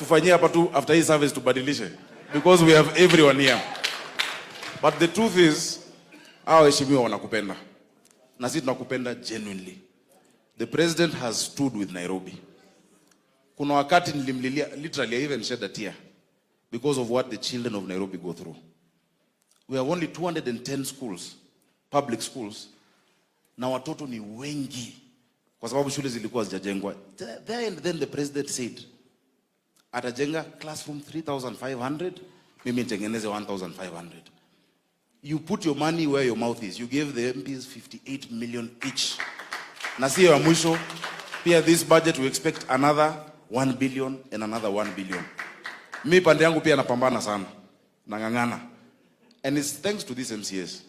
tufanyie hapa tu after hii service tubadilishe, because we have everyone here. But the truth is, hao heshimiwa wanakupenda na sisi tunakupenda genuinely. The president has stood with Nairobi. Kuna wakati nilimlilia, literally I even shed a tear because of what the children of Nairobi go through. We have only 210 schools, public schools, na watoto ni wengi kwa sababu shule zilikuwa zijajengwa. Then the president said, atajenga classroom 3,500, mimi nitengeneze 1,500. You put your money where your mouth is. You gave the MPs 58 million each. Na sio ya mwisho, pia this budget we expect another 1 billion and another 1 billion. Mimi pande yangu pia napambana sana, nangangana. And it's thanks to these MCAs.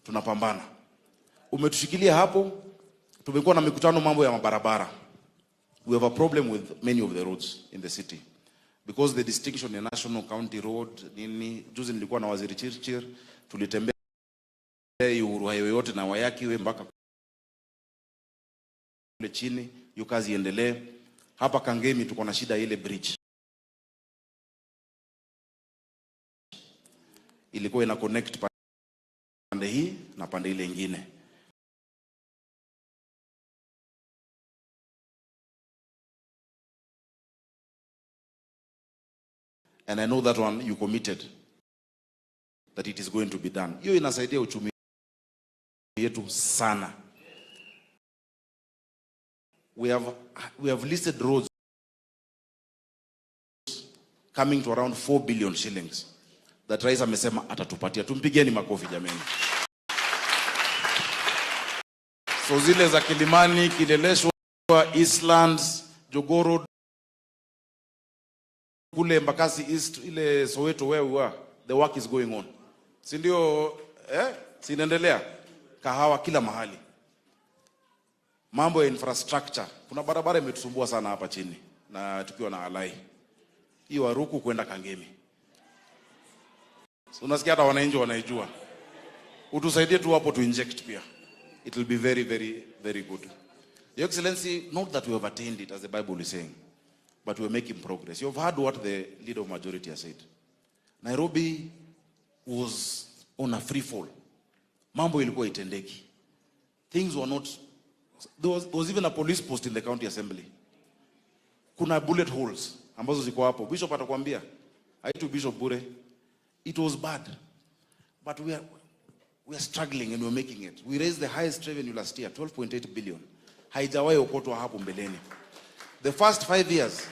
Tunapambana. Umetushikilia hapo, tumekuwa na mikutano mambo ya mabarabara. We have a problem with many of the roads in the city. Because the distinction in national county road, nini, juzi nilikuwa na waziri Chirchir, tulitembea Uhuru Highway yote na Wayakiwe mpaka kule chini, hiyo kazi iendelee. Hapa Kangemi tuko na shida ile bridge. Ilikuwa ina connect pande hii na pande ile nyingine. And I know that one you committed that it is going to be done. Hiyo inasaidia uchumi yetu sana. We have listed roads coming to around 4 billion shillings that Rais amesema atatupatia. Tumpigeni makofi jameni. So zile za Kilimani, Kileleshwa, Eastlands, Jogoo, kule Mbakasi East, ile Soweto where we are, the work is going on. Si ndio sinaendelea? Kahawa kila mahali. Mambo ya infrastructure. Kuna barabara imetusumbua sana hapa chini na tukiwa na alai. Hii Waruku kwenda Kangemi. So unasikia hata wananchi wanaijua. Utusaidie tu hapo tu inject pia. It will be very, very, very good. Your Excellency, not that we have attained it as the Bible is saying, but we are making progress. You have heard what the leader of majority has said. Nairobi was on a free fall. Mambo ilikuwa itendeki. Things were not. There was even a police post in the county assembly. Kuna bullet holes ambazo ziko hapo. Bishop atakwambia. Haitu Bishop bure. It was bad. But we are struggling and we are making it. We raised the highest revenue last year, 12.8 billion. Haijawahi okotwa hapo mbeleni. The first 5 years,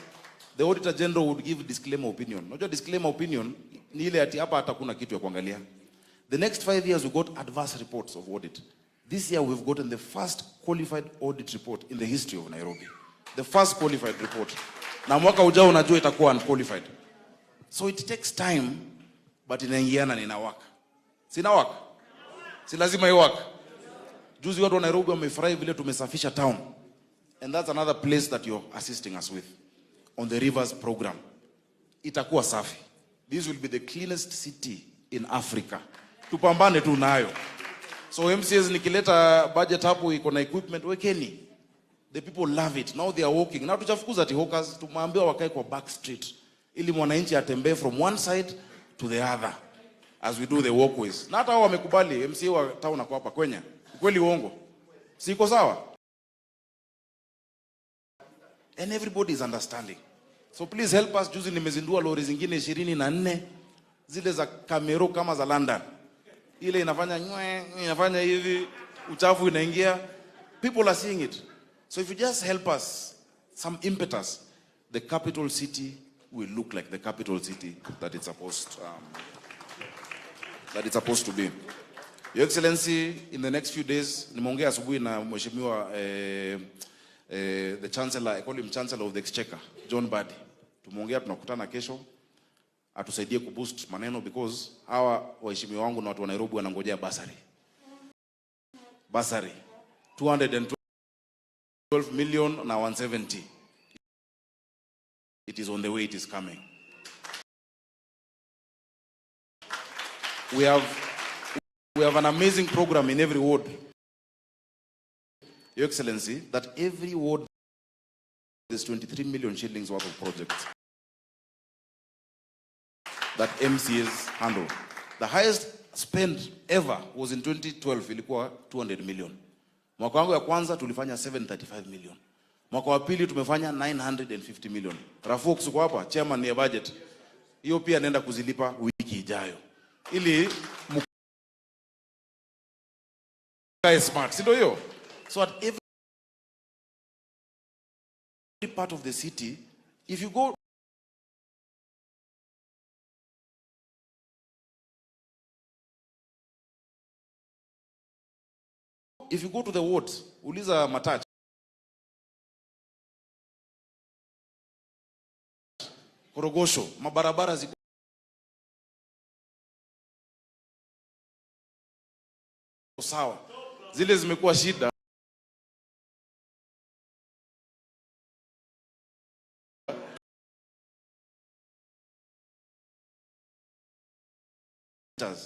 the Auditor General would give disclaimer opinion. Unajua disclaimer opinion ni ile ati hapa hata kuna kitu ya kuangalia. The next 5 years we got adverse reports of audit. This year we've gotten the first qualified audit report in the history of Nairobi. The first qualified report. Na mwaka ujao unajua itakuwa unqualified. So it takes time, but inaingiana na inawaka. Sina waka? Si lazima iwaka. Juzi watu wa Nairobi wamefurahi vile tumesafisha town. And that's another place that you're assisting us with on the rivers program. Itakuwa safi. This will be the cleanest city in Africa. Tupambane tu nayo. So MCAs nikileta budget hapo iko na equipment wekeni. The people love it. Now they are walking. Now tuchafukuza ati hawkers, tumwambia wakae kwa back street ili mwananchi atembee from one side to the other as we do the walkways. Na hata hao wamekubali MCA wa town kwa hapa Kenya. Kweli uongo? Siko sawa? And everybody is understanding. So please help us. Juzi nimezindua lori zingine 24 zile za kamero kama za London. Ile inafanya hivi, uchafu inaingia. People are seeing it. So if you just help us some impetus, the capital city will look like the capital city that it's supposed to be. Your Excellency, in the next few days, nimeongea asubuhi na mheshimiwa the chancellor, I call him Chancellor of the Exchequer, John Badi. Tumeongea tunakutana kesho atusaidie kuboost maneno because hawa waheshimiwa wangu na watu wa Nairobi wanangojea basari. Basari 212 million na 170. It is on the way, it is coming. We have an amazing program in every ward. Your Excellency, that every ward is 23 million shillings worth of projects that MCAs handle. The highest spend ever was in 2012, ilikuwa 200 million. Mwaka wangu ya kwanza tulifanya 735 million. Mwaka wa pili tumefanya 950 million. Rafuk uko hapa, chairman ya budget. Hiyo pia naenda kuzilipa wiki ijayo. Ili mkae smart, si ndio hiyo? So at every part of the city, if you go to the wards, uliza Matach, Korogosho, mabarabara ziko sawa. Zile zimekuwa shida.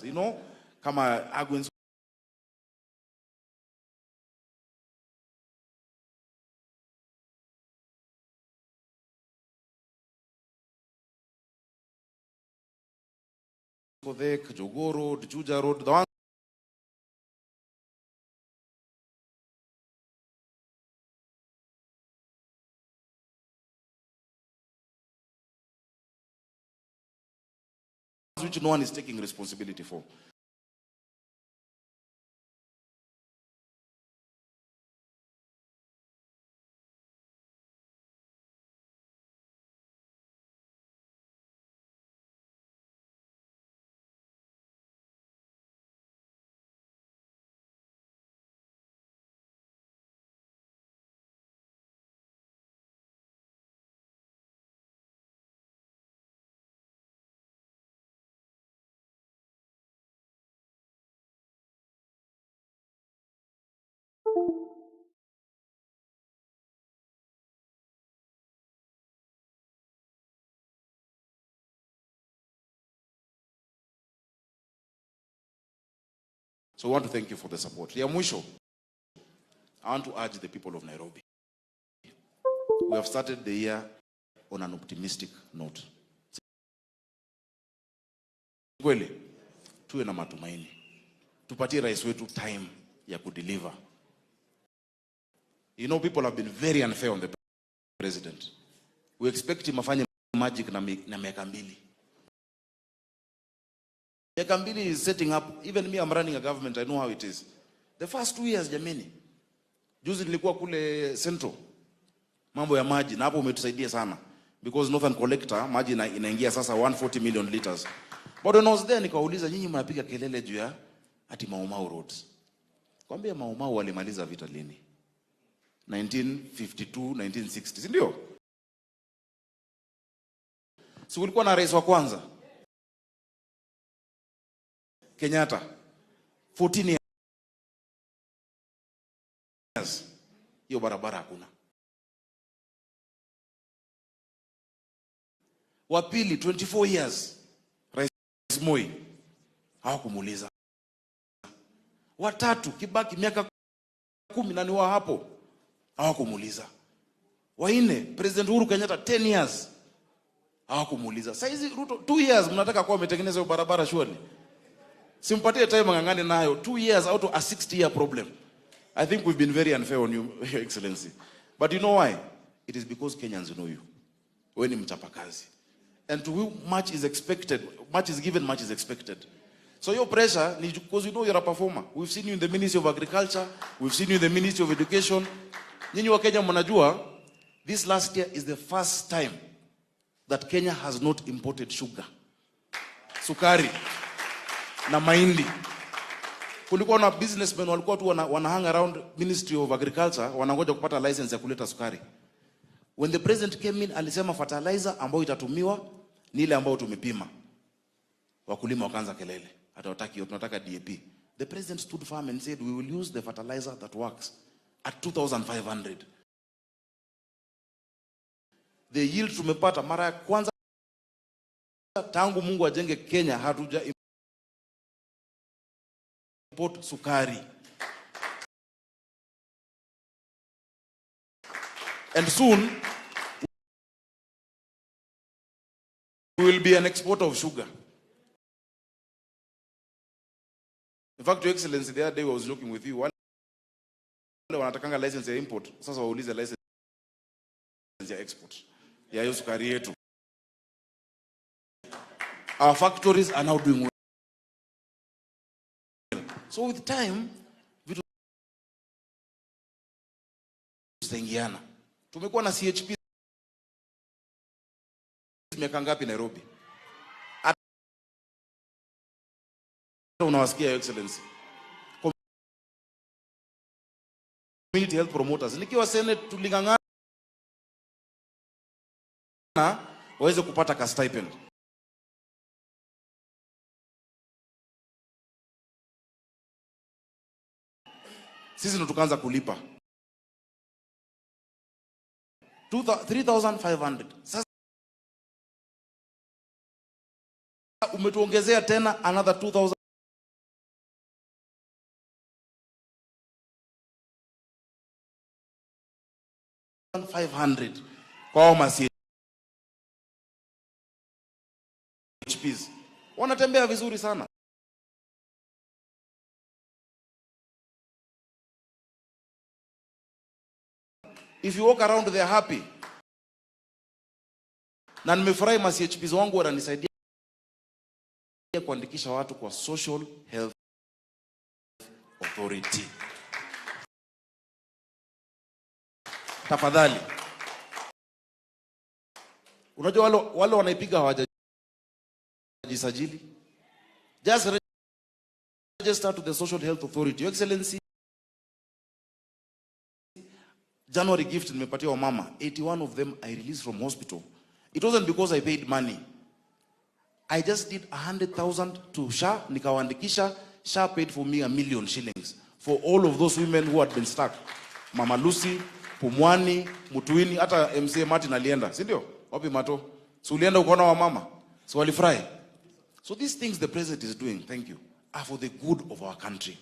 You know, kama Agwens Kodek, Jogoro, Juja Road, the one which no one is taking responsibility for. So I want to thank you for the support. Ya mwisho, I want to urge the people of Nairobi. We have started the year on an optimistic note. Kweli, tuwe na matumaini. Tupatie rais wetu time ya kudeliver. You know, people have been very unfair on the president. We expect him afanye magic na miaka mbili. Miaka mbili is setting up. Even me, I'm running a government, I know how it is. The first 2 years, jameni. Juzi nilikuwa kule Central. Mambo ya maji, na hapo umetusaidia sana. Because Northern Collector, maji inaingia sasa 140 million liters. But when I was there, nikauliza, nyinyi mnapiga kelele juu ya ati Mau Mau roads. Kwambia Mau Mau walimaliza vita lini? 1952, 1960, si ndio? Si kulikuwa na rais wa kwanza Kenyatta, 14 years. Hiyo barabara hakuna. Wa pili 24 years. Rais Moi hawakumuuliza. Wa tatu Kibaki miaka 10 na ni wa hapo hawakumuuliza. Wa nne President Uhuru Kenyatta 10 years hawakumuuliza. Sasa hizi Ruto 2 years mnataka kuwa umetengeneza hiyo barabara shwari. Simpatie time ngangane nayo. 2 years out of a 60-year problem. I think we've been very unfair on you, Your Excellency. But you know why? It is because Kenyans know you. Wewe ni mchapakazi. And to whom much is expected, much is given, much is expected. So your pressure, because you know you're a performer. We've seen you in the Ministry of Agriculture. We've seen you in the Ministry of Education. Nyinyi wa Kenya mnajua, this last year is the first time that Kenya has not imported sugar, sukari na mahindi. Kulikuwa na businessmen walikuwa tu wana hang around Ministry of Agriculture, wanangoja kupata license ya kuleta sukari. When the president came in, alisema fertilizer ambayo itatumiwa ni ile ambayo tumepima. Wakulima wakaanza kelele, hatawataki hiyo, tunataka DAP. The president stood firm and said we will use the fertilizer that works at 2,500. The yield tumepata mara ya kwanza tangu Mungu ajenge Kenya, hatuja import sukari. And soon, we will be an exporter of sugar. In fact, Your Excellency, the other day I was joking with you. Wale wanatakanga license ya import, sasa waulize license ya export. Ya hiyo sukari yetu. Our factories are now doing well. So with time, vitu zitaingiana. Tumekuwa na CHP miaka ngapi Nairobi? Hata unawasikia Your Excellency. Community health promoters. Nikiwa Senate tulingangana waweze kupata ka stipend. Sisi ndo tukaanza kulipa 3,500. Sasa umetuongezea tena another 2,500 kwa masi HPs. Wanatembea vizuri sana. If you walk around, they are happy. Na nimefurahi masi HPs wangu wananisaidia kuandikisha watu kwa Social Health Authority. Tafadhali. Unajua wale wanaipiga hawajisajili. Just register to the Social Health Authority. Your Excellency, January gift nimepatia wa mama, 81 of them I released from hospital. It wasn't because I paid money. I just did 100,000 to SHA, nikawaandikisha. SHA paid for me 1 million shillings for all of those women who had been stuck. Mama Lucy, Pumwani, Mutuini, hata MCA Martin alienda, si ndio? Wapi Mato? So ulienda ukaona wa mama. So walifurahi. So these things the president is doing, thank you, are for the good of our country.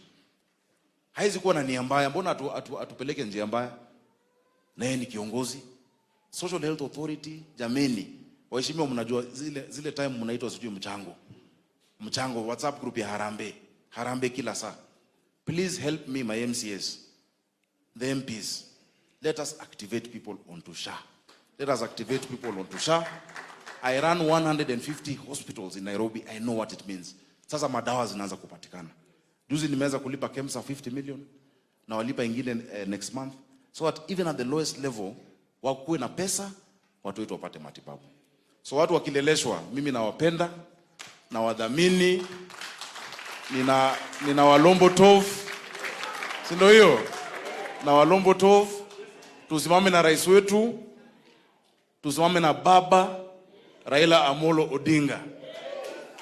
Haizi kuwa na nia mbaya, mbona atupeleke njia mbaya? Na yeye ni kiongozi. Social Health Authority, jameni, waheshimiwa, mnajua zile time mnaitwa sijui mchango WhatsApp group ya Harambee kila saa. Please help me, my MCS, the MPs. Let us activate people onto SHA. Let us activate people onto SHA. I run 150 hospitals in Nairobi. I know what it means. Sasa madawa zinaanza kupatikana. Juzi nimeweza kulipa KEMSA 50 million na walipa ingine next month, so that even at the lowest level wakuwe na pesa, watu wetu wapate matibabu. So watu wakileleshwa, mimi nawapenda, na wadhamini, nina walombo tofu, si ndio hiyo? Na walombo tofu, tusimame na rais wetu, tusimame na baba Raila Amolo Odinga.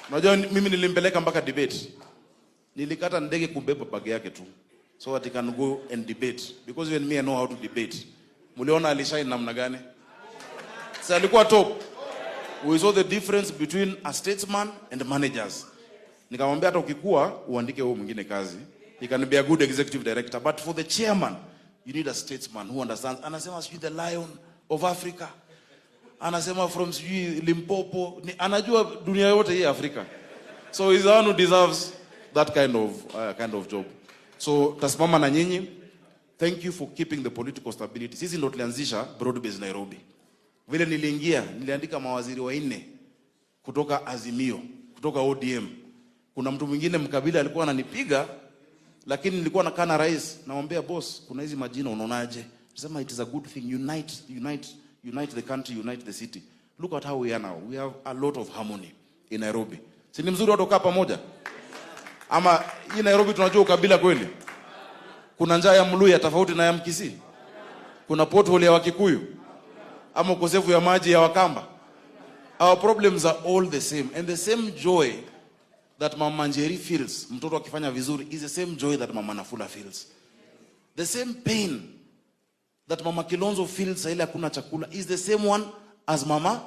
Unajua mimi nilimpeleka mpaka debate. Nilikata ndege kubeba bagi yake tu, so that he can go and debate, because even me I know how to debate. Muliona alishine namna gani? Sasa alikuwa top. We saw the difference between a statesman and managers. Nikamwambia hata ukikua uandike wewe mwingine kazi, he can be a good executive director, but for the chairman you need a statesman who understands. Anasema sijui the lion of Africa, anasema from sijui Limpopo, anajua dunia yote hii Afrika. So he's the one who deserves that kind of job. So tasimama na nyinyi. Thank you for keeping the political stability. Sisi ndo tulianzisha broad base Nairobi. Vile niliingia, niliandika mawaziri 4 kutoka Azimio, kutoka ODM. Kuna mtu mwingine mkabila alikuwa ananipiga, lakini nilikuwa nakaa na rais, namwambia boss, kuna hizi majina unaonaje? Nasema it is a good thing, unite the country, unite the city. Look at how we are now. We have a lot of harmony in Nairobi. Si ni mzuri watu kaa pamoja? Ama hii Nairobi tunajua ukabila kweli? Kuna njaa ya Mluya tofauti na ya Mkisii? Kuna pothole ya Wakikuyu? Ama ukosefu ya maji ya Wakamba? Our problems are all the same, and the same joy that Mama Njeri feels mtoto akifanya vizuri is the same joy that Mama Nafula feels. The same pain that Mama Kilonzo feels ile hakuna chakula is the same one as Mama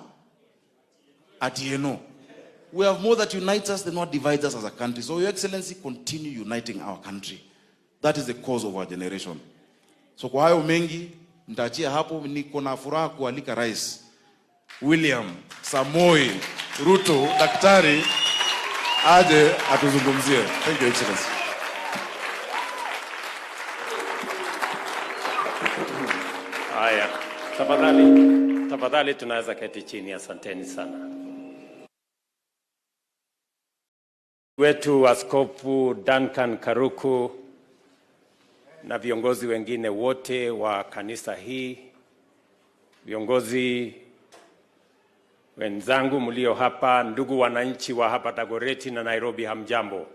Atieno. We have more that unites us than what divides us as a country. So Your Excellency, continue uniting our country. That is the cause of our generation. So kwa hayo mengi, Nitaachia hapo. Niko na furaha kualika Rais William Samoei Ruto daktari aje atuzungumzie. Thank you, Excellency. Haya, tafadhali tunaweza keti chini. Asanteni sana. Wetu Askofu Duncan Karuku na viongozi wengine wote wa kanisa hii, viongozi wenzangu mlio hapa, ndugu wananchi wa hapa Dagoretti na Nairobi, hamjambo?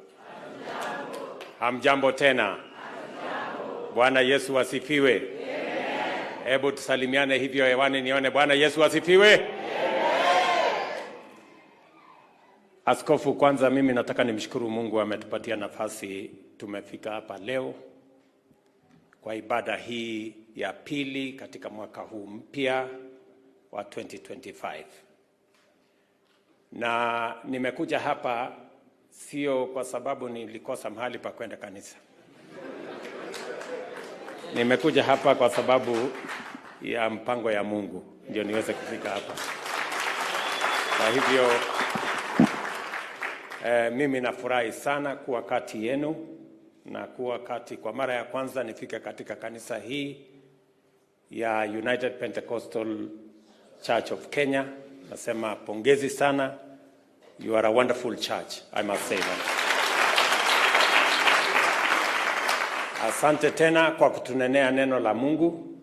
Hamjambo tena? Hamjambo. Bwana Yesu asifiwe. Hebu tusalimiane hivyo hewani nione. Bwana Yesu asifiwe. Askofu, kwanza mimi nataka nimshukuru Mungu ametupatia nafasi tumefika hapa leo kwa ibada hii ya pili katika mwaka huu mpya wa 2025. Na nimekuja hapa sio kwa sababu nilikosa mahali pa kwenda kanisa. Nimekuja hapa kwa sababu ya mpango ya Mungu ndio niweze kufika hapa. Kwa hivyo mimi nafurahi sana kuwa kati yenu na kuwa kati kwa mara ya kwanza nifika katika kanisa hii ya United Pentecostal Church of Kenya. Nasema pongezi sana. You are a wonderful church, I must say that. Asante tena kwa kutunenea neno la Mungu.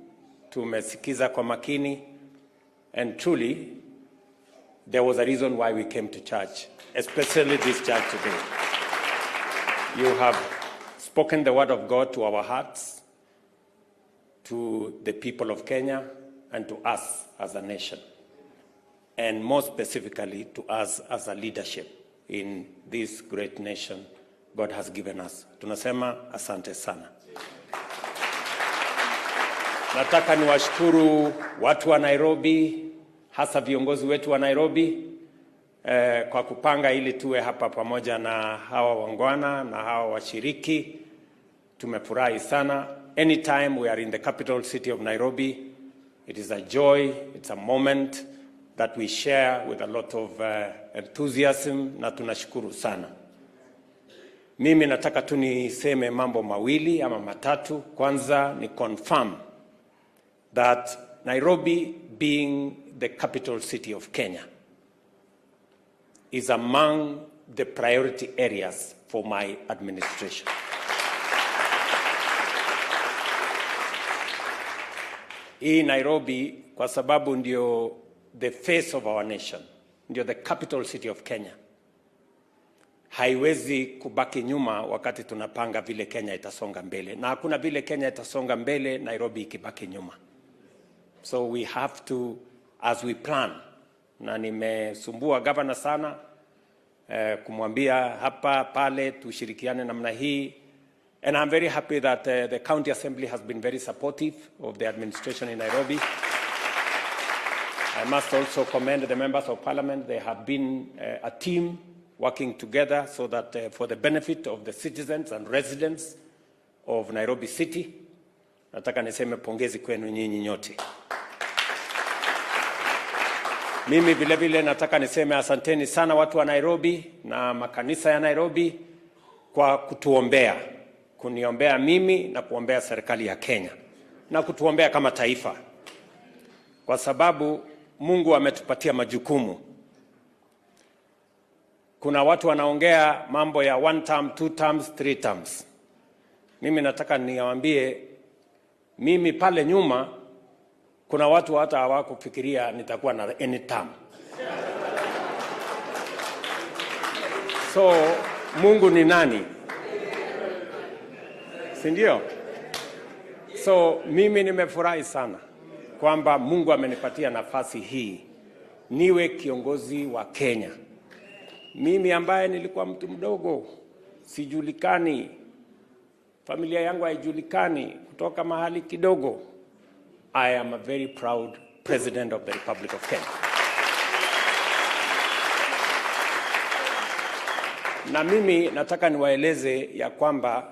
Tumesikiza kwa makini, and truly there was a reason why we came to church, especially this church today. You have spoken the word of God to our hearts, to the people of Kenya, and to us as a nation, and more specifically to us as a leadership in this great nation God has given us. Tunasema asante sana. Nataka niwashukuru watu wa Nairobi, hasa viongozi wetu wa Nairobi kwa kupanga ili tuwe hapa pamoja na hawa wangwana na hawa washiriki. Tumefurahi sana. Anytime we are in the capital city of Nairobi, it is a joy, it's a moment that we share with a lot of enthusiasm, na tunashukuru sana. Mimi nataka tu niseme mambo mawili ama matatu. Kwanza ni confirm that Nairobi, being the capital city of Kenya, is among the priority areas for my administration. Hii Nairobi kwa sababu ndio the face of our nation, ndio the capital city of Kenya, haiwezi kubaki nyuma wakati tunapanga vile Kenya itasonga mbele. Na hakuna vile Kenya itasonga mbele Nairobi ikibaki nyuma. So we have to, as we plan, na nimesumbua governor sana kumwambia hapa pale tushirikiane namna hii. And I'm very happy that the county assembly has been very supportive of the administration in Nairobi. I must also commend the members of parliament. They have been a team working together so that for the benefit of the citizens and residents of Nairobi City. Nataka niseme pongezi kwenu nyinyi nyote. Mimi vile vile nataka niseme asanteni sana watu wa Nairobi na makanisa ya Nairobi kwa kutuombea. Kuniombea mimi na kuombea serikali ya Kenya na kutuombea kama taifa. Kwa sababu Mungu ametupatia majukumu. Kuna watu wanaongea mambo ya 1 term, 2 terms, 3 terms. Mimi nataka niwaambie, mimi pale nyuma kuna watu hata hawakufikiria nitakuwa na any term. So Mungu ni nani? Si ndio? So mimi nimefurahi sana kwamba Mungu amenipatia nafasi hii niwe kiongozi wa Kenya. Mimi ambaye nilikuwa mtu mdogo, sijulikani, familia yangu haijulikani, kutoka mahali kidogo, I am a very proud president of the Republic of Kenya. Na mimi nataka niwaeleze ya kwamba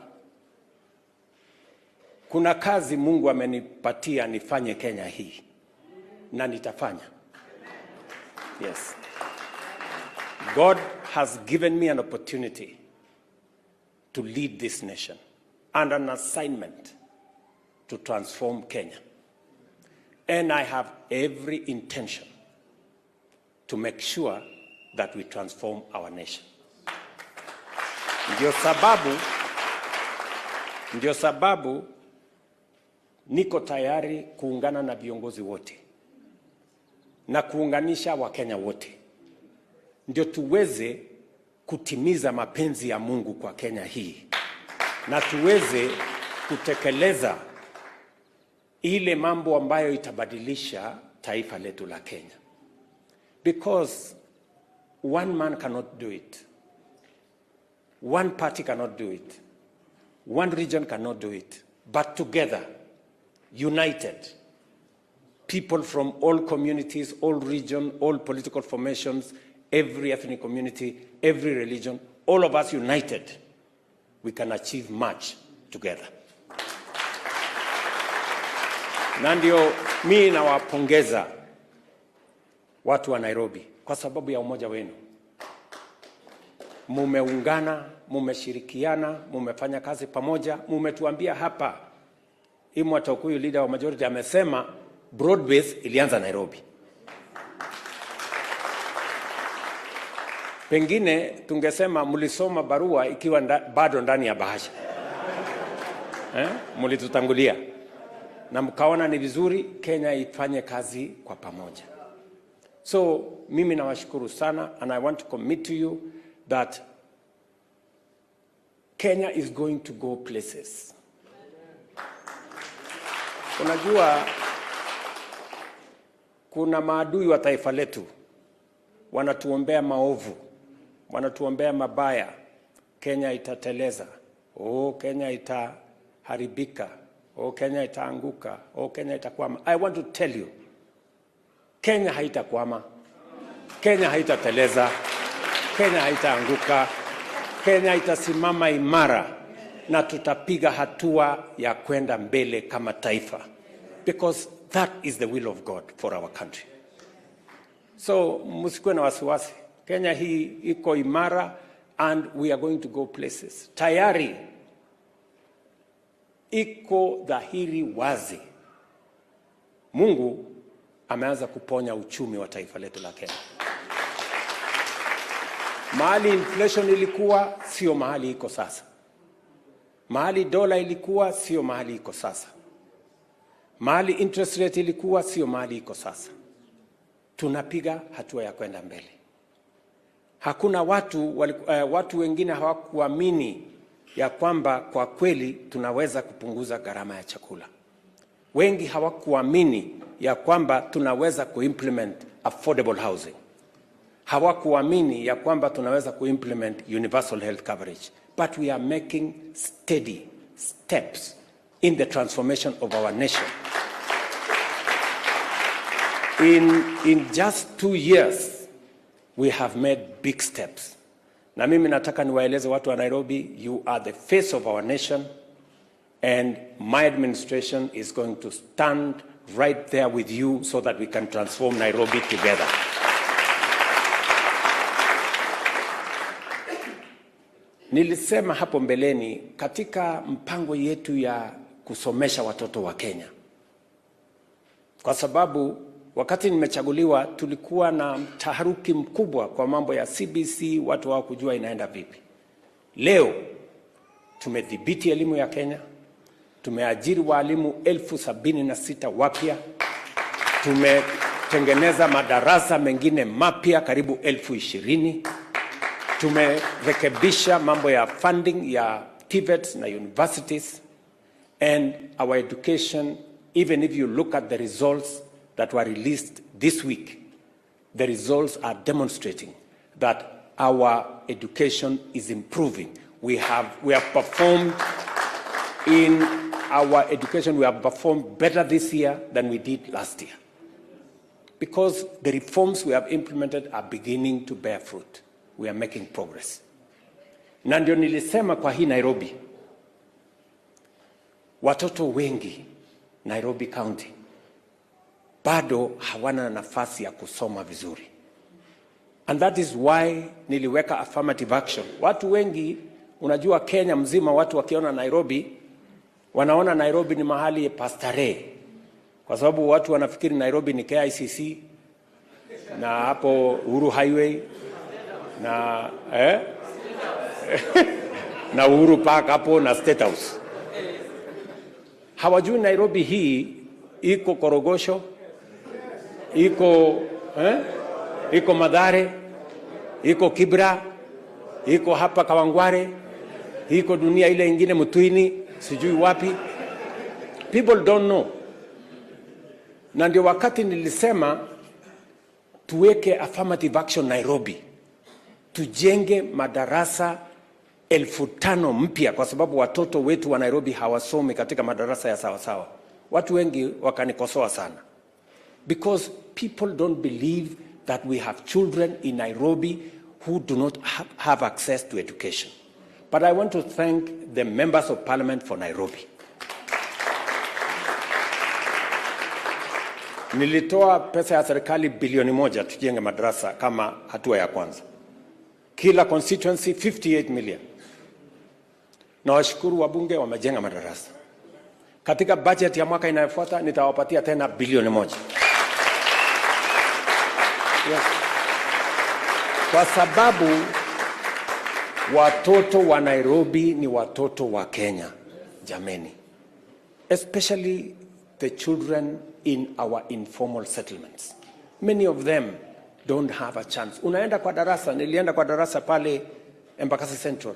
kuna kazi Mungu amenipatia nifanye Kenya hii, na nitafanya. Yes. God has given me an opportunity to lead this nation and an assignment to transform Kenya. And I have every intention to make sure that we transform our nation. Ndio sababu niko tayari kuungana na viongozi wote na kuunganisha Wakenya wote, ndio tuweze kutimiza mapenzi ya Mungu kwa Kenya hii, na tuweze kutekeleza ile mambo ambayo itabadilisha taifa letu la Kenya. Because one man cannot do it. One party cannot do it. One region cannot do it. But together, united, people from all communities, all regions, all political formations, every ethnic community, every religion, all of us united, we can achieve much together. Na ndio mimi nawapongeza watu wa Nairobi kwa sababu ya umoja wenu. Mumeungana, mumeshirikiana, mumefanya kazi pamoja, mumetuambia hapa. Imwatokuyu leader wa majority amesema broad base ilianza Nairobi. Pengine tungesema mulisoma barua ikiwa bado ndani ya bahasha. Mulitutangulia. Na mkaona ni vizuri Kenya ifanye kazi kwa pamoja. So mimi nawashukuru sana, and I want to commit to you that Kenya is going to go places. Unajua kuna maadui wa taifa letu wanatuombea maovu, wanatuombea mabaya. Kenya itateleza. Kenya itaharibika. Kenya itaanguka. Kenya itakwama. I want to tell you, Kenya haitakwama. Kenya haitateleza. Kenya haitaanguka. Kenya itasimama imara na tutapiga hatua ya kwenda mbele kama taifa. Because that is the will of God for our country. So msikuwe na wasiwasi. Kenya hii iko imara and we are going to go places. Tayari iko dhahiri wazi. Mungu ameanza kuponya uchumi wa taifa letu la Kenya. Mahali inflation ilikuwa sio mahali iko sasa. Mahali dola ilikuwa sio mahali iko sasa. Mahali interest rate ilikuwa sio mahali iko sasa. Tunapiga hatua ya kwenda mbele. Hakuna watu wengine hawakuamini ya kwamba kwa kweli tunaweza kupunguza gharama ya chakula. Wengi hawakuamini ya kwamba tunaweza kuimplement affordable housing. Hawakuamini ya kwamba tunaweza kuimplement universal health coverage. But we are making steady steps in the transformation of our nation. In just 2 years, we have made big steps. Na mimi nataka niwaeleze watu wa Nairobi, you are the face of our nation, and my administration is going to stand right there with you so that we can transform Nairobi together. Nilisema hapo mbeleni katika mpango yetu ya kusomesha watoto wa Kenya. Kwa sababu wakati nimechaguliwa tulikuwa na taharuki mkubwa kwa mambo ya CBC, watu hawakujua inaenda vipi. Leo tumedhibiti elimu ya Kenya. Tumeajiri walimu 76,000 wapya. Tumetengeneza madarasa mengine mapya karibu 20,000. Tumerekebisha mambo ya funding ya TVETs na universities, and our education, even if you look at the results that were released this week, the results are demonstrating that our education is improving. We have performed in our education, we have performed better this year than we did last year. Because the reforms we have implemented are beginning to bear fruit. We are making progress. Na ndio nilisema kwa hii Nairobi, watoto wengi Nairobi County bado hawana nafasi ya kusoma vizuri. And that is why niliweka affirmative action. Watu wengi, unajua Kenya mzima, watu wakiona Nairobi, wanaona Nairobi ni mahali pa starehe. Kwa sababu watu wanafikiri Nairobi ni KICC, na hapo Uhuru Highway, na na Uhuru Park hapo na State House. Hawajui Nairobi hii iko Korogosho, iko Mathare, iko Kibra, iko hapa Kawangware, iko dunia ile ingine Mtuini, sijui wapi. People don't know. Na ndio wakati nilisema tuweke affirmative action Nairobi, tujenge madarasa 5,000 mpya, kwa sababu watoto wetu wa Nairobi hawasomi katika madarasa ya sawasawa. Watu wengi wakanikosoa sana, because people don't believe that we have children in Nairobi who do not have access to education. But I want to thank the members of parliament for Nairobi. Nilitoa pesa ya serikali bilioni 1 tujenge madarasa kama hatua ya kwanza. Kila constituency 58 million. Na washukuru wabunge wamejenga madarasa. Katika budget ya mwaka inayofuata nitawapatia tena bilioni 1. Yes. Kwa sababu watoto wa Nairobi ni watoto wa Kenya, jameni. Especially the children in our informal settlements. Many of them don't have a chance. Unaenda kwa darasa, nilienda kwa darasa pale Embakasi Central.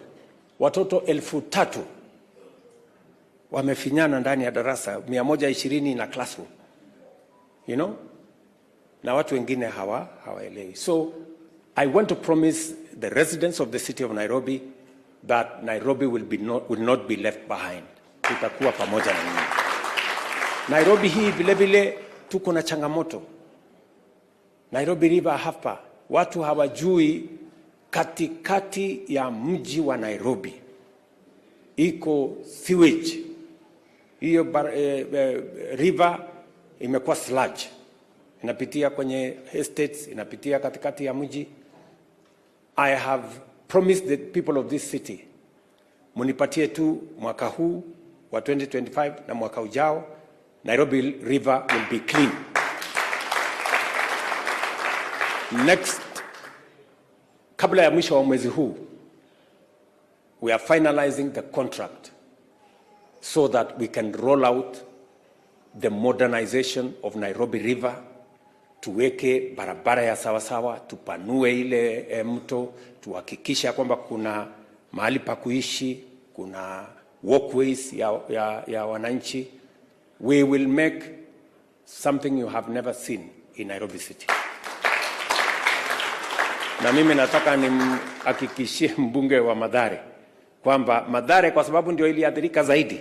Watoto 3,000 wamefinyana ndani ya darasa, 120 na classroom. You know? Na watu wengine hawaelewi. So I want to promise the residents of the city of Nairobi that Nairobi will not be left behind. Tutakuwa pamoja na nyinyi. Nairobi hii vile vile tuko na changamoto. Nairobi River hapa, watu hawajui katikati ya mji wa Nairobi iko sewage. Hiyo river imekuwa sludge. Inapitia kwenye estates, inapitia katikati ya mji. I have promised the people of this city, munipatie tu mwaka huu wa 2025 na mwaka ujao, Nairobi River will be clean. Next, kabla ya mwisho wa mwezi huu, we are finalizing the contract so that we can roll out the modernization of Nairobi River, tuweke barabara ya sawasawa, tupanue ile mto, tuhakikisha kwamba kuna mahali pa kuishi, kuna walkways ya wananchi. We will make something you have never seen in Nairobi City. Na mimi nataka nimhakikishie mbunge wa Mathare kwamba Mathare, kwa sababu ndio iliathirika zaidi,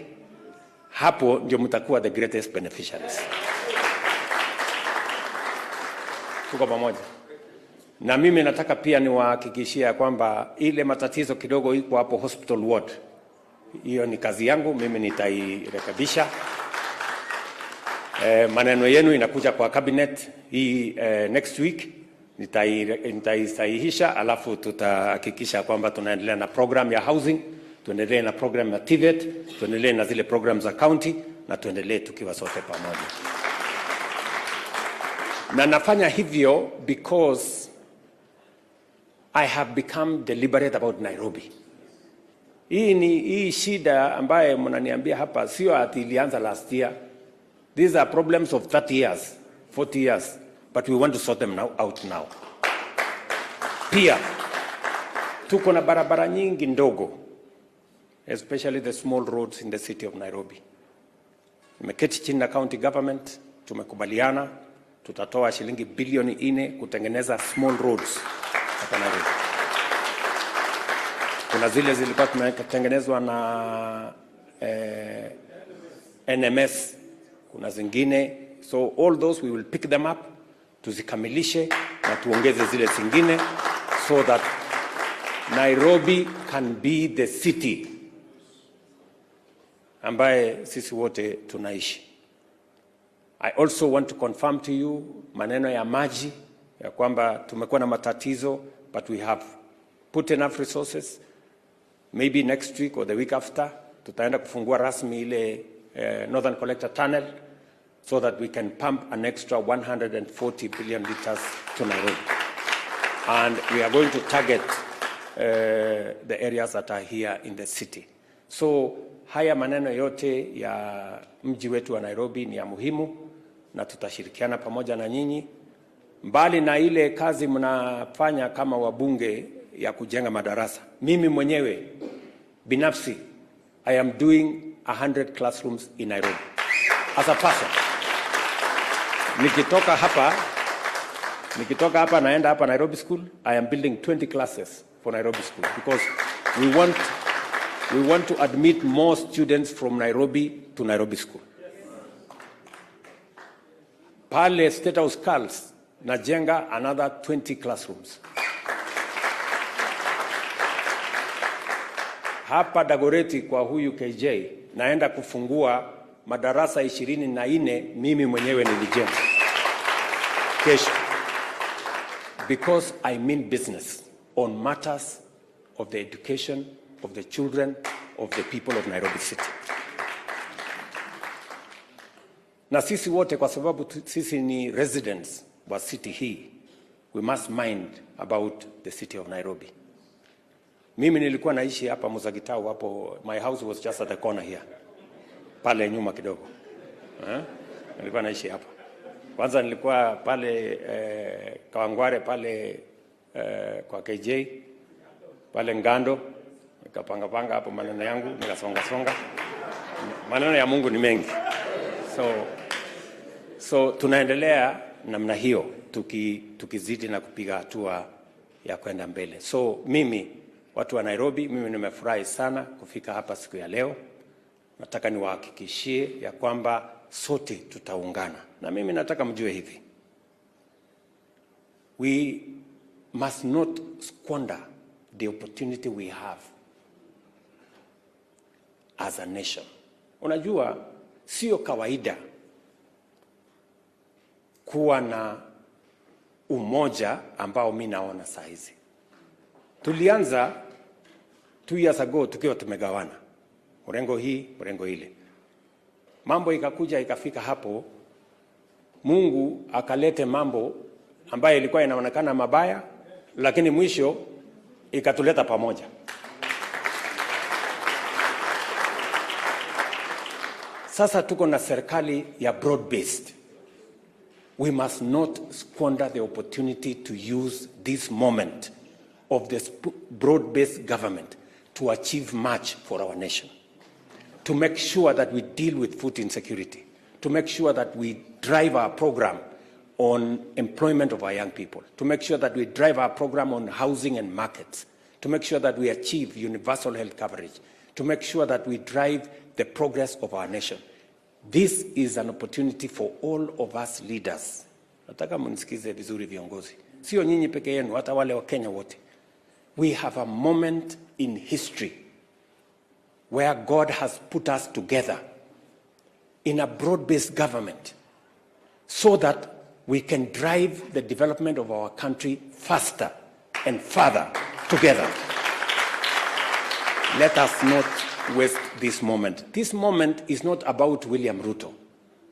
hapo ndio mtakuwa the greatest beneficiaries. Tuko pamoja. Na mimi nataka pia niwahakikishie kwamba ile matatizo kidogo iko hapo hospital ward, hiyo ni kazi yangu, mimi nitairekebisha. Maneno yenu inakuja kwa cabinet hii next week, nitaisahihisha, alafu tutahakikisha kwamba tunaendelea na program ya housing, tuendelee na program ya TVET, tuendelee na zile program za county, na tuendelee tukiwa sote pamoja. Na nafanya hivyo because I have become deliberate about Nairobi. Hii shida ambaye mnaniambia hapa sio ati ilianza last year. These are problems of 30 years, 40 years, but we want to sort them out now. Pia tuko na barabara nyingi ndogo, especially the small roads in the city of Nairobi. Nimeketi chini na county government, tumekubaliana tutatoa shilingi bilioni 4 kutengeneza small roads hapa Nairobi. Kuna zile zilikuwa tumetengenezwa na NMS, kuna zingine, so all those we will pick them up, tuzikamilishe na tuongeze zile zingine, so that Nairobi can be the city ambaye sisi wote tunaishi. I also want to confirm to you maneno ya maji ya kwamba tumekuwa na matatizo, but we have put enough resources. Maybe next week or the week after tutaenda kufungua rasmi ile Northern Collector Tunnel so that we can pump an extra 140 billion liters to Nairobi. And we are going to target the areas that are here in the city. So haya maneno yote ya mji wetu wa Nairobi ni ya muhimu na tutashirikiana pamoja na nyinyi. Mbali na ile kazi mnafanya kama wabunge ya kujenga madarasa, mimi mwenyewe binafsi I am doing 100 classrooms in Nairobi as a person. Nikitoka hapa naenda hapa Nairobi School, I am building 20 classes for Nairobi School because we want to admit more students from Nairobi to Nairobi School. Pale State House Girls najenga another 20 classrooms. Hapa Dagoretti kwa huyu KJ naenda kufungua madarasa 24 mimi mwenyewe nilijenga kesho, because I mean business on matters of the education of the children of the people of Nairobi City. Na sisi wote kwa sababu sisi ni residents wa city hii, we must mind about the city of Nairobi. Mimi nilikuwa naishi hapa Muzagitau hapo, my house was just at the corner here. Pale nyuma kidogo. Nilikuwa naishi hapa. Kwanza nilikuwa pale Kawangware pale kwa KJ, pale Ngando, nikapanga hapo maneno yangu, nikasonga. Maneno ya Mungu ni mengi. So tunaendelea namna hiyo tukizidi na kupiga hatua ya kwenda mbele. So mimi watu wa Nairobi, mimi nimefurahi sana kufika hapa siku ya leo. Nataka niwahakikishie ya kwamba sote tutaungana. Na mimi nataka mjue hivi. We must not squander the opportunity we have as a nation. Unajua, sio kawaida kuwa na umoja ambao mimi naona saa hizi. Tulianza 2 years ago tukiwa tumegawana. Mrengo hii, mrengo ile. Mambo ikakuja ikafika hapo, Mungu akalete mambo ambayo ilikuwa inaonekana mabaya, lakini mwisho ikatuleta pamoja. Sasa tuko na serikali ya broad based. We must not squander the opportunity to use this moment of this broad-based government to achieve much for our nation, to make sure that we deal with food insecurity, to make sure that we drive our program on employment of our young people, to make sure that we drive our program on housing and markets, to make sure that we achieve universal health coverage, to make sure that we drive the progress of our nation. This is an opportunity for all of us leaders. Nataka mnisikize vizuri viongozi. Sio nyinyi peke yenu, hata wale wa Kenya wote. We have a moment in history where God has put us together in a broad-based government so that we can drive the development of our country faster and further together. Let us not waste this moment. This moment is not about William Ruto.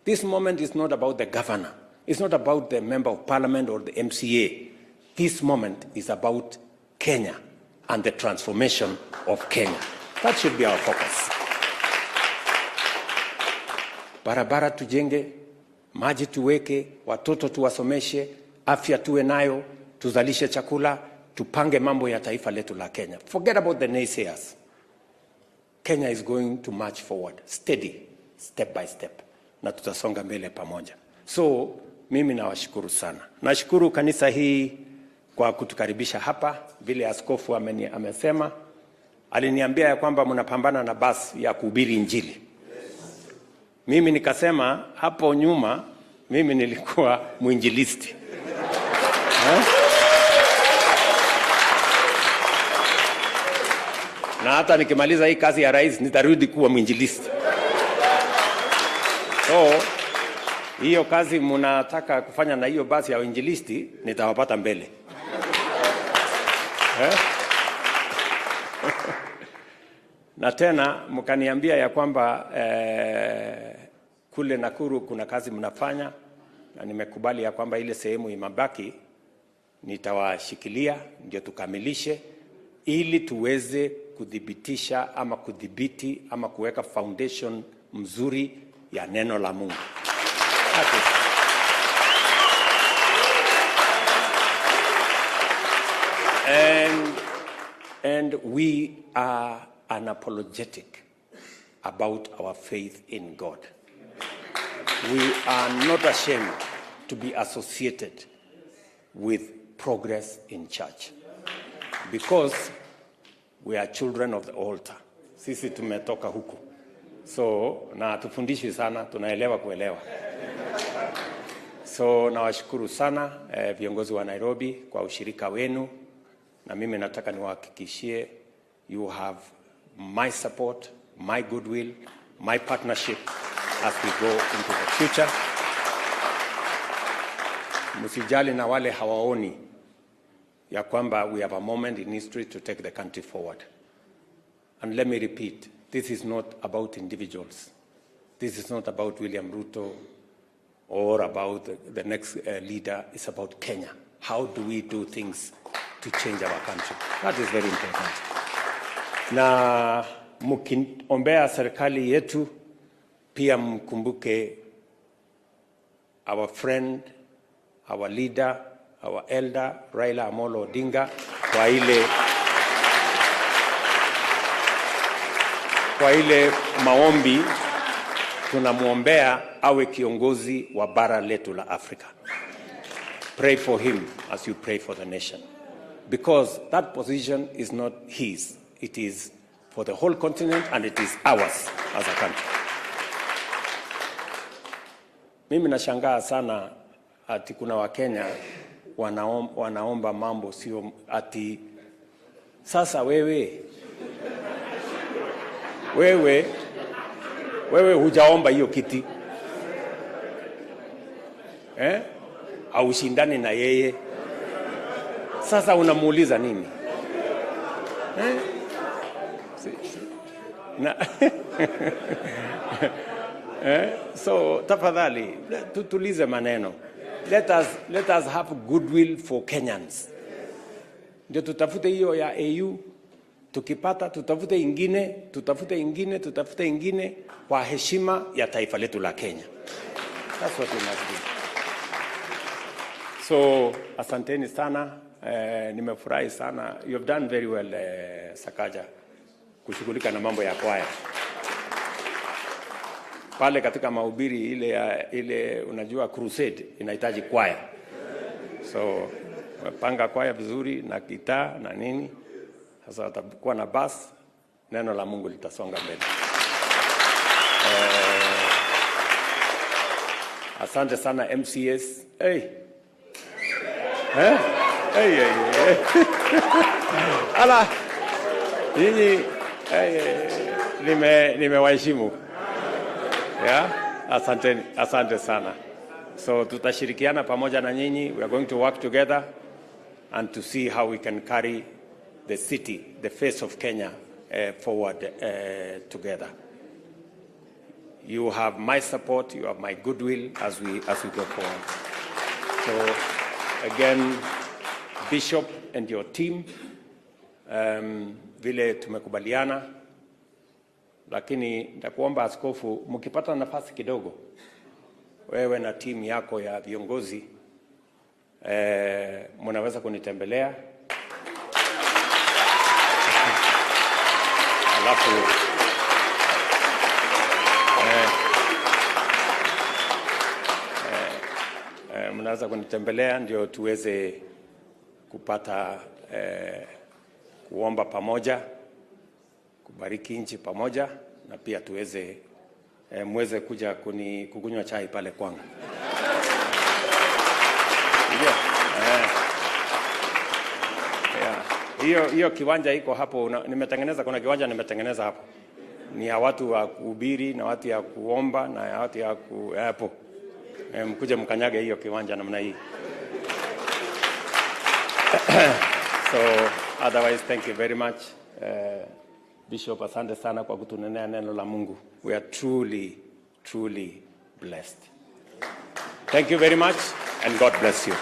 This moment is not about the governor. It's not about the member of parliament or the MCA. This moment is about Kenya and the transformation of Kenya. That should be our focus. Barabara tujenge, maji tuweke, watoto tuwasomeshe, afya tuwe nayo, tuzalishe chakula, tupange mambo ya taifa letu la Kenya. Forget about the naysayers. Kenya is going to march forward, steady, step by step. Na tutasonga mbele pamoja. So, mimi nawashukuru sana. Nashukuru kanisa hii kwa kutukaribisha hapa. Vile askofu amesema, aliniambia ya kwamba mnapambana na basi ya kuhubiri injili. Mimi nikasema hapo nyuma mimi nilikuwa mwinjilisti. Na hata nikimaliza hii kazi ya rais nitarudi kuwa mwinjilisti. So hiyo kazi mnataka kufanya na hiyo basi ya uinjilisti nitawapata mbele. Na tena mkaniambia ya kwamba kule Nakuru kuna kazi mnafanya, na nimekubali ya kwamba ile sehemu imabaki nitawashikilia ndio tukamilishe, ili tuweze kudhibitisha ama kudhibiti ama kuweka foundation mzuri ya neno la Mungu. And we are unapologetic about our faith in God. We are not ashamed to be associated with progress in church, because we are children of the altar. Sisi tumetoka huku. So na tufundishwi sana, tunaelewa kuelewa. So nawashukuru sana viongozi wa Nairobi kwa ushirika wenu, na mimi nataka niwahakikishie you have my support, my goodwill, my partnership as we go into the future. Msijali na wale hawaoni ya kwamba we have a moment in history to take the country forward. And let me repeat, this is not about individuals. This is not about William Ruto or about the next leader. It's about Kenya. How do we do things to change our country? That is very important. Na mkiombea serikali yetu, pia mkumbuke our friend, our leader, our elder, Raila Amolo Odinga, kwa ile maombi tunamuombea awe kiongozi wa bara letu la Afrika. Pray for him as you pray for the nation, because that position is not his. It is for the whole continent, and it is ours as a country. Mimi nashangaa sana ati kuna Wakenya wanaomba mambo sio ati sasa wewe hujaomba hiyo kiti. Au shindani na yeye. Sasa unamuuliza nini? So tafadhali tutulize maneno. Let us have goodwill for Kenyans. Ndio tutafute hiyo ya AU, tukipata tutafute ingine kwa heshima ya taifa letu la Kenya. That's what we must do. So asanteni sana, nimefurahi sana. You have done very well, Sakaja, kushughulika na mambo ya kwaya. Pale katika mahubiri ile unajua crusade inahitaji kwaya. So panga kwaya vizuri na gitaa na nini. Sasa atakuwa na bass, neno la Mungu litasonga mbele. Asante sana MCS. Ala. Nyinyi nimewaheshimu. Asante sana. So tutashirikiana pamoja na nyinyi. We are going to work together and to see how we can carry the city, the face of Kenya, forward together. You have my support, you have my goodwill as we go forward. So again, Bishop and your team, vile tumekubaliana, lakini nitakuomba askofu, mkipata nafasi kidogo, wewe na timu yako ya viongozi, mnaweza kunitembelea. Alafu mnaweza kunitembelea ndio tuweze kupata kuomba pamoja, kubariki nchi pamoja, na pia tuweze muweze kuja kukunywa chai pale kwangu. Hiyo kiwanja iko hapo, nimetengeneza, kuna kiwanja nimetengeneza hapo. ni ya watu wa kuhubiri na watu ya kuomba na ya watu ya hapo. Mkuje mkanyage hiyo kiwanja namna hii. So otherwise, thank you very much. Bishop, asante sana kwa kutunenea neno la Mungu. We are truly, truly blessed. Thank you very much and God bless you.